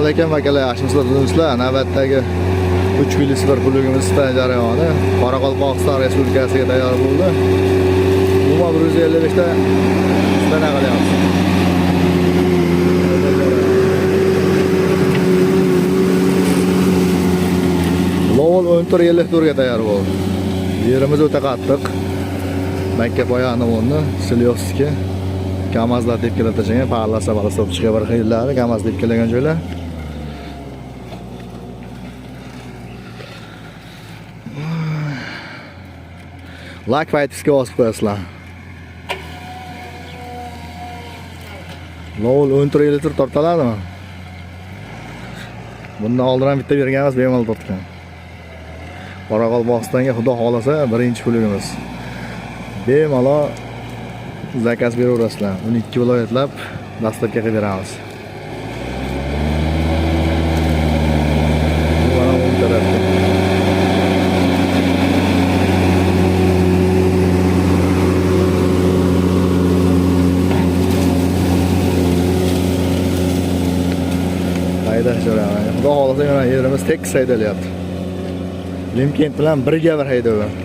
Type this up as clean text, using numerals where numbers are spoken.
Assalomu alaykum akalar, yaxshimisizlar, do'stlar? Navbatdagi 3 velosiped pulligimiz jarayoni Qoraqalpog'iston Respublikasiga tayyor bo'ldi. Umuman 155 ta ustana qilyapmiz. Lowell 1454 ga tayyor bo'ldi. Yerimiz o'ta qattiq. Makka poyani o'rni Selyovskiy Kamazlar deb kelib tashlagan, parlasa chiqib bir xillari, Kamaz deb kelgan joylar. Lak faytisga osib qo'yasizlar. Lowell 14 litr tortaladimi? Bundan oldin ham bitta berganmiz, bemalol tortgan. Qoraqalpog'istonga xudo xolasa birinchi pulligimiz. Bemalol zakaz beraverasizlar. 12 viloyatlab dastlabga qilib beramiz. Mana bu tarafda. Haydash jo'raman. Xudo xolasa mana yerimiz tekis haydalyapti. Limkent bilan birga bir haydayman.